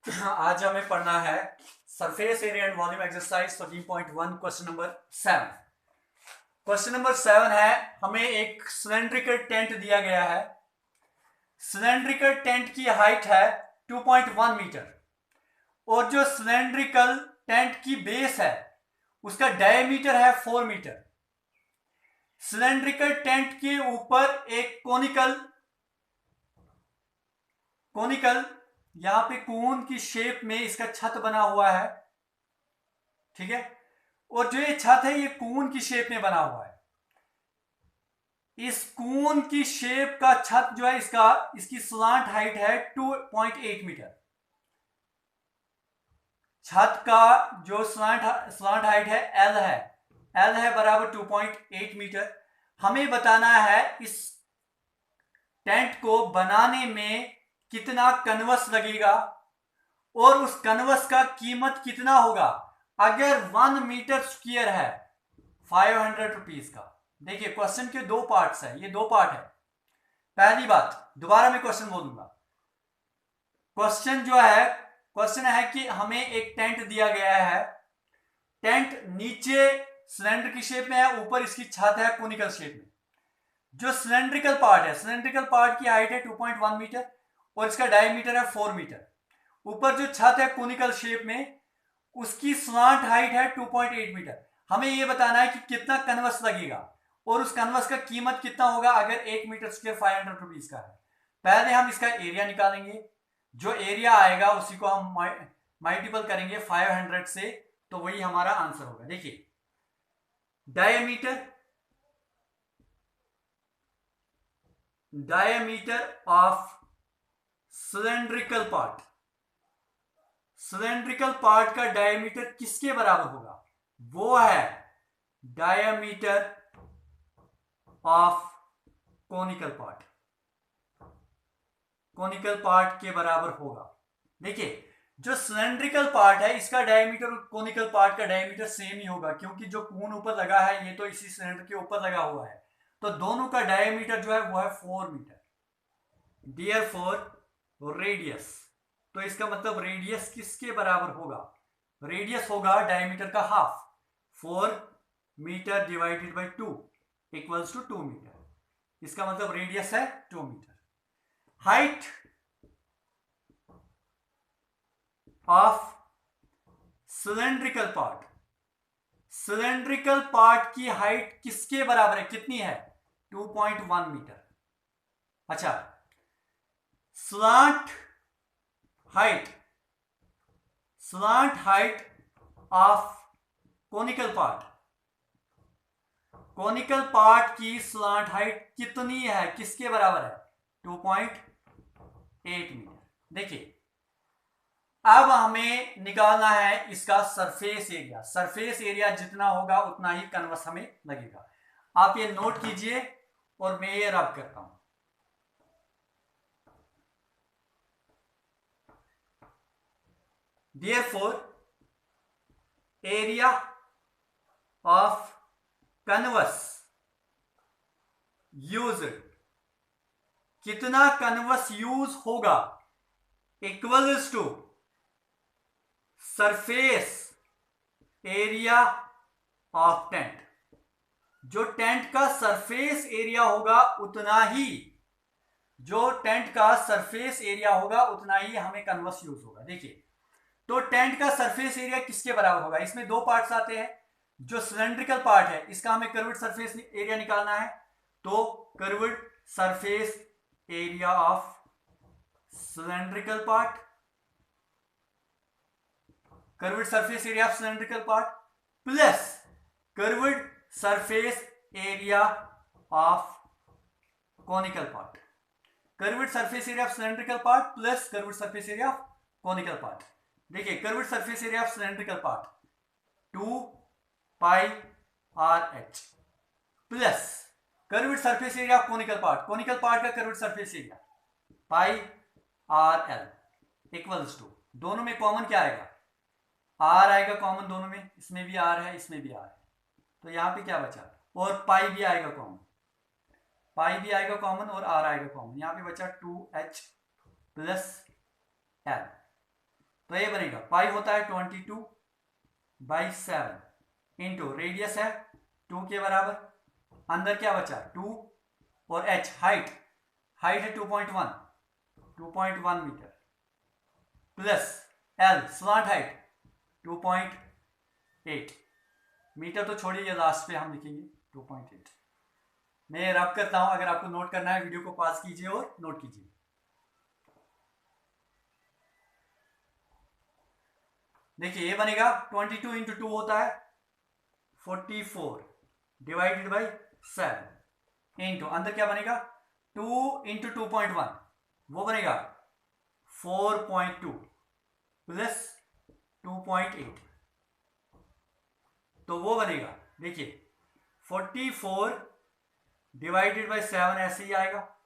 आज हमें पढ़ना है surface area and volume exercise 13.1 question number 7। Question number 7 है, हमें एक सिलेंड्रिकल टेंट दिया गया है। सिलेंड्रिकल टेंट की हाइट है 2.1 मीटर और जो सिलेंड्रिकल टेंट की बेस है उसका डायमीटर है 4 मीटर। सिलेंड्रिकल टेंट के ऊपर एक कोनिकल यहां पे कोन की शेप में इसका छत बना हुआ है, ठीक है। और जो ये छत है ये कोन की शेप में बना हुआ है। इस कोन की शेप का छत जो है इसकी स्लांट हाइट है 2.8 मीटर। छत का जो स्लांट हाइट है एल है बराबर 2.8 मीटर। हमें बताना है इस टेंट को बनाने में कितना कन्वस लगेगा और उस कन्वस का कीमत कितना होगा। अगर 1 मीटर स्क्वायर है 500 रुपीज का। देखिए क्वेश्चन के दो पार्ट्स है, ये दो पार्ट है। पहली बात, दोबारा मैं क्वेश्चन बोलूंगा। क्वेश्चन है कि हमें एक टेंट दिया गया है। टेंट नीचे सिलेंडर की शेप में है, ऊपर इसकी छत है कोनिकल शेप में। जो सिलेंड्रिकल पार्ट की हाइट है 2.1 मीटर और इसका डायमीटर है 4 मीटर। ऊपर जो छत है कोनिकल शेप में उसकी स्लांट हाइट है 2.8 मीटर। हमें यह बताना है कि कितना कन्वस लगेगा और उस कन्वस का कीमत कितना होगा अगर 1 मीटर स्क्वायर 500 रुपीज का है। पहले हम इसका एरिया निकालेंगे। जो एरिया आएगा उसी को हम मल्टीपल करेंगे 500 से, तो वही हमारा आंसर होगा। देखिए डायमीटर ऑफ सिलेंड्रिकल पार्ट का डायमीटर किसके बराबर होगा? वो है डायमीटर ऑफ कोनिकल पार्ट के बराबर होगा। देखिए जो सिलेंड्रिकल पार्ट है इसका डायमीटर और कोनिकल पार्ट का डायमीटर सेम ही होगा, क्योंकि जो कोन ऊपर लगा है ये तो इसी सिलेंडर के ऊपर लगा हुआ है, तो दोनों का डायमीटर जो है वो है 4 मीटर। देयरफॉर रेडियस, तो इसका मतलब रेडियस किसके बराबर होगा? रेडियस होगा डायमीटर का half, 4 metre divided by 2 equals to 2 metre. इसका मतलब रेडियस है 2 metre. Height of cylindrical part की हाइट किसके बराबर है? कितनी है? 2.1 मीटर। अच्छा, slant height of conical part की स्लांट हाइट कितनी है? किसके बराबर है? 2.8 मीटर। देखिए अब हमें निकालना है इसका सरफेस एरिया जितना होगा उतना ही कन्वस हमें लगेगा। आप ये नोट कीजिए और मैं ये रब करता हूं। Therefore, area of canvas used, कितना कन्वस यूज होगा, equals to surface area of tent. जो टेंट का सरफेस एरिया होगा उतना ही हमें कन्वस यूज होगा। देखिए तो टेंट का सरफेस एरिया किसके बराबर होगा? इसमें दो पार्ट्स आते हैं। जो सिलेंड्रिकल पार्ट है इसका हमें कर्व्ड सरफेस एरिया निकालना है, तो curved surface area of cylindrical part plus curved surface area of conical part. Curved surface area of cylindrical part plus curved surface area of conical part. देखिए curved surface area of cylindrical part 2 pi r h plus curved surface area of conical part का curved surface area pi r l equals to, दोनों में common क्या आएगा? Are आएगा common दोनों में, इसमें भी आर है इसमें भी आर है, तो यहां पे क्या बचा? और पाई भी आएगा कॉमन और आर आएगा कॉमन। यहां पे बचा 2h प्लस एल। तो ये बनेगा पाई होता है 22/7 इंटू रेडियस है 2 के बराबर, अंदर क्या बचा 2 और h हाइट है 2.1 metre plus l slant height 2.8 metre, तो छोड़िए लास्ट पे हम लिखेंगे 2.8। मैं रब करता हूं, अगर आपको नोट करना है वीडियो को पॉज कीजिए और नोट कीजिए। देखिए ये बनेगा 22 इंटू 2 होता है 44 डिवाइडेड बाई 7 इंटू अंदर क्या बनेगा 2 इंटू 2.1 वो बनेगा 4.2 प्लस 2.8, तो वो बनेगा देखिए 44 डिवाइडेड बाई 7 ऐसे ही आएगा।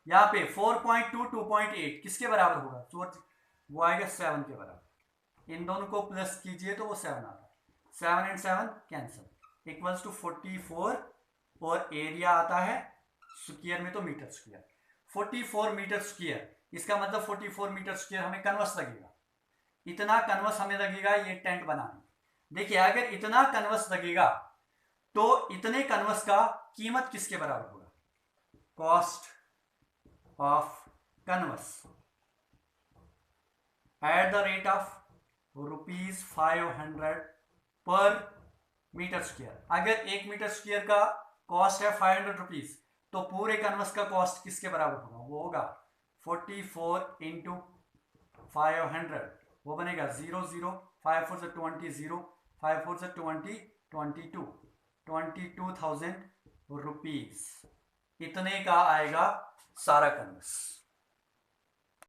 यहां पे 4.2 2.8 किसके बराबर होगा, वो आएगा 7 के बराबर। इन दोनों को प्लस कीजिए तो वो 7 आता है, 7 एंड 7 कैंसिल इक्वल्स टू 44 और एरिया आता है स्क्वायर में तो मीटर स्क्वायर, 44 मीटर स्क्वायर। इसका मतलब 44 मीटर स्क्वायर हमें कन्वर्स लगेगा, इतना कन्वर्स हमें लगेगा ये टेंट बनाने। देखिए अगर इतना कन्वर्स लगेगा तो इतने कन्वर्स का कीमत किसके बराबर होगा, cost of converse at the rate of ₹500 पर मीटर स्क्वायर। अगर 1 मीटर स्क्वायर का कॉस्ट है ₹500 तो पूरे कन्वर्स का कॉस्ट किसके बराबर होगा, वो होगा 44 इंटू 500, वो बनेगा 0 0 5 4 20 0 5 4 20 22,000 रुपीज, इतने का आएगा सारा कन्वर्स।